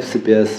FCPS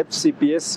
FCPS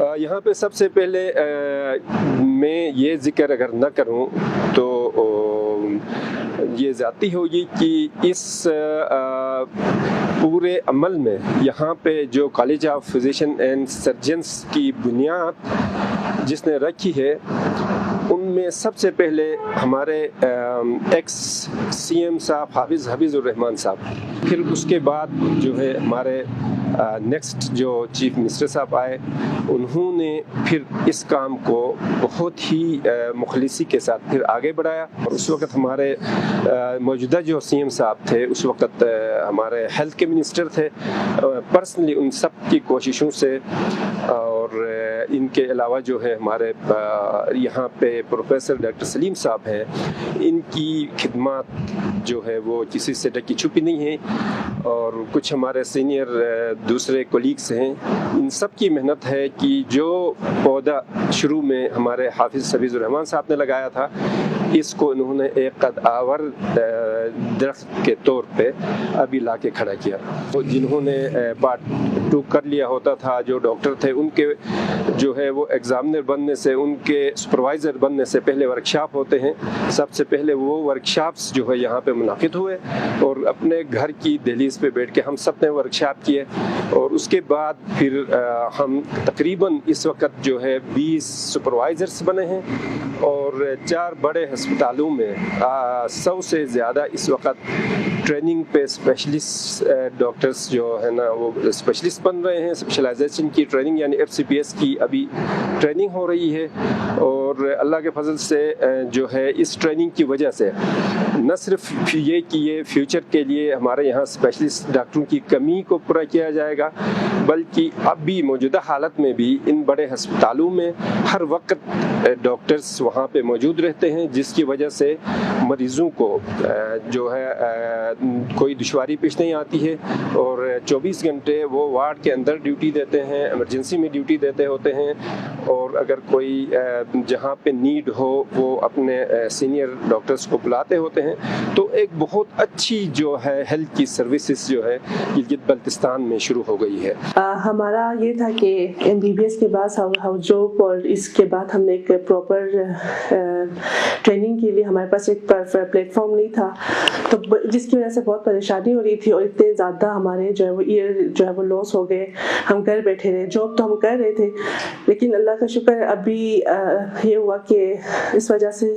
یہاں پہ سب سے پہلے میں یہ ذکر اگر نہ کروں تو یہ ذاتی ہوگی کہ اس پورے عمل میں یہاں پہ جو college of physician and surgeons کی بنیاد جس نے رکھی ہے ان میں سب سے پہلے ہمارے ایکس سی ایم صاحب حفیظ الرحمان صاحب، پھر اس کے بعد جو ہے ہمارے نیکسٹ جو چیف منسٹر صاحب آئے، انہوں نے پھر اس کام کو بہت ہی مخلصی کے ساتھ پھر آگے بڑھایا، اور اس وقت ہمارے موجودہ جو سی ایم صاحب تھے اس وقت ہمارے ہیلتھ کے منسٹر تھے، پرسنلی ان سب کی کوششوں سے، اور ان کے علاوہ جو ہے ہمارے یہاں پہ پروفیسر ڈاکٹر سلیم صاحب ہیں، ان کی خدمات جو ہے وہ کسی سے ڈکی چھپی نہیں ہے، اور کچھ ہمارے سینئر دوسرے کولیگس ہیں، ان سب کی محنت ہے کہ جو پودا شروع میں ہمارے حافظ الرحمان صاحب نے لگایا تھا، اس کو انہوں نے ایک قد آور درخت کے طور پہ ابھی لا کے کھڑا کیا۔ جنہوں نے پارٹ 2 کر لیا ہوتا تھا، جو ڈاکٹر تھے، ان کے جو ہے وہ ایگزامنر بننے سے، ان کے سپروائزر بننے سے پہلے ورکشاپ ہوتے ہیں، سب سے پہلے وہ ورکشاپس جو ہے یہاں پہ منعقد ہوئے، اور اپنے گھر کی دہلیز پہ بیٹھ کے ہم سب نے ورکشاپ کیے، اور اس کے بعد پھر ہم تقریباً اس وقت جو ہے 20 سپروائزرس بنے ہیں، اور 4 بڑے ہسپتالوں میں 100 سے زیادہ اس وقت ٹریننگ پہ اسپیشلسٹ ڈاکٹرز جو ہے نا وہ اسپیشلسٹ بن رہے ہیں، اسپیشلائزیشن کی ٹریننگ یعنی FCPS کی ابھی ٹریننگ ہو رہی ہے، اور اللہ کے فضل سے جو ہے اس ٹریننگ کی وجہ سے نہ صرف یہ کہ یہ فیوچر کے لیے ہمارے یہاں اسپیشلسٹ ڈاکٹروں کی کمی کو پورا کیا جائے گا، بلکہ اب بھی موجودہ حالت میں بھی ان بڑے ہسپتالوں میں ہر وقت ڈاکٹرز وہاں پہ موجود رہتے ہیں، جس کی وجہ سے مریضوں کو جو ہے کوئی دشواری پیش نہیں آتی ہے، اور 24 گھنٹے وہ وارڈ کے اندر ڈیوٹی دیتے ہیں، ایمرجنسی میں ڈیوٹی دیتے ہوتے ہیں، اور اگر کوئی جہاں پہ نیڈ ہو وہ اپنے سینئر ڈاکٹرز کو بلاتے ہوتے ہیں، تو ایک بہت اچھی جو ہے ہیلتھ کی سروسز جو ہے گلگت بلتستان میں شروع ہو گئی ہے۔ ہمارا یہ تھا کہ MBBS کے بعد ہاؤس جاب، اور اس کے بعد ہم نے ایک پراپر ٹریننگ کے لیے ہمارے پاس ایک پلیٹ فارم نہیں تھا، تو جس کی وجہ سے بہت پریشانی ہو رہی تھی، اور اتنے زیادہ ہمارے جو ہے وہ ایئر جو ہے وہ لاس ہو گئے، ہم گھر بیٹھے رہے، جاب تو ہم کر رہے تھے، لیکن اللہ کا شکر ابھی یہ ہوا کہ اس وجہ سے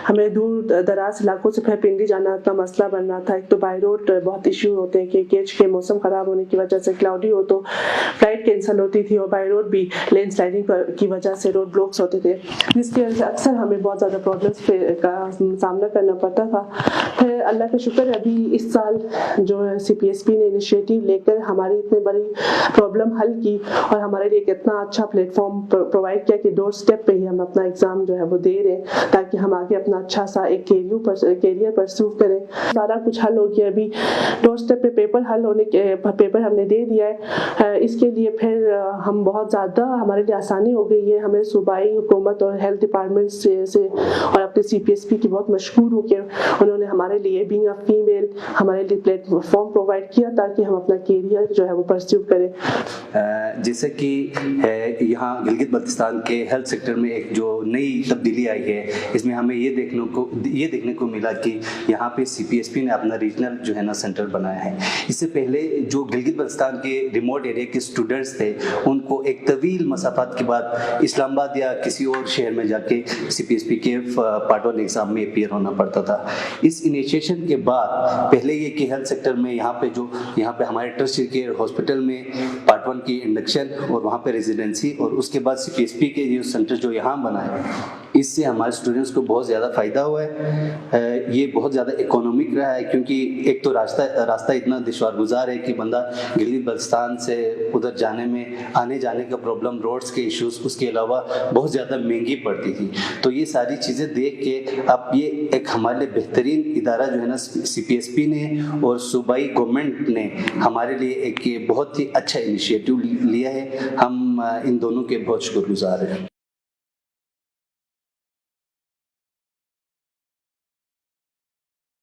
ہمیں دور دراز علاقوں سے پھر پنڈی جانا اتنا مسئلہ بن رہا تھا۔ ایک تو بائی روڈ بہت ایشو ہوتے ہیں کہ کیچ کے موسم خراب ہونے کی وجہ سے کلاؤڈی ہو تو فلائٹ کینسل ہوتی تھی، اور بائی روڈ بھی لینڈ سلائڈنگ کی وجہ سے روڈ بلاکس ہوتے تھے، جس کی وجہ سے اکثر ہمیں بہت زیادہ پرابلمس کا سامنا کرنا پڑتا تھا۔ پھر اللہ کا شکر ابھی اس سال جو CPSP نے انیشیٹو لے کر ہماری اتنی بڑی پرابلم حل کی، اور ہمارے لیے ایک اتنا اچھا پلیٹ فارم پرووائڈ کیا کہ ڈور سٹیپ پہ ہی ہم اپنا ایگزام جو ہے وہ دے رہے ہیں، تاکہ ہم آگے اپنا اچھا سا ایک کیریئر پرسو کریں۔ سارا کچھ حل ہو گیا، ابھی ڈور سٹیپ پہ پیپر ہم نے دے دیا ہے۔ اس کے لیے پھر ہم بہت زیادہ ہمارے لیے آسانی ہو گئی ہے، ہمیں صوبائی حکومت اور ہیلتھ ڈپارٹمنٹ سے اور اپنے CPSP کی بہت مشکور ہوں کہ انہوں نے ہمارے لیے بینگ اے فیمیل ہمارے لیے پلیٹ فارم پرووائڈ کیا تاکہ ہم اپنا کیریئر جو ہے وہ پرسیو کریں۔ جیسے کہ یہاں گلگت بلتستان کے ہیلتھ سیکٹر میں ایک جو نئی تبدیلی آئی ہے، اس میں ہمیں یہ دیکھنے کو ملا کہ یہاں پہ CPSP نے اپنا ریجنل جو ہے نا سینٹر بنایا ہے۔ اس سے پہلے جو گلگت بلتستان کے ریموٹ ایریا کے اسٹوڈنٹس تھے، ان کو ایک طویل مسافات کے بعد اسلام آباد یا کسی اور شہر میں جا کے CPSP کے پارٹ 1 ایگزام میں اپیئر ہونا پڑتا تھا۔ اس انیشیشن کے بعد پہلے یہ کہ ہیلتھ سیکٹر میں یہاں پہ ہمارے ٹرسٹ کیئر ہاسپٹل میں پارٹ 1 کی انڈکشن، اور وہاں پہ ریزیڈنسی، اور اس کے بعد CPSP کے جو سینٹر جو یہاں بنا ہے، اس سے ہمارے اسٹوڈنٹس کو بہت زیادہ فائدہ ہوا ہے۔ یہ بہت زیادہ اکنامک رہا ہے، کیونکہ ایک تو راستہ اتنا دشوار گزار ہے کہ بندہ گلگت بلتستان سے ادھر جانے میں آنے جانے کا پرابلم، روڈز کے ایشوز، اس کے علاوہ بہت زیادہ مہنگی پڑتی تھی۔ تو یہ ساری چیزیں دیکھ کے اب یہ ایک ہمارے لیے بہترین ادارہ جو ہے نا CPSP نے اور صوبائی گورنمنٹ نے ہمارے لیے ایک بہت ہی اچھا انیشیٹو لیا ہے۔ ہم ان دونوں کے بہت شکر گزار ہیں۔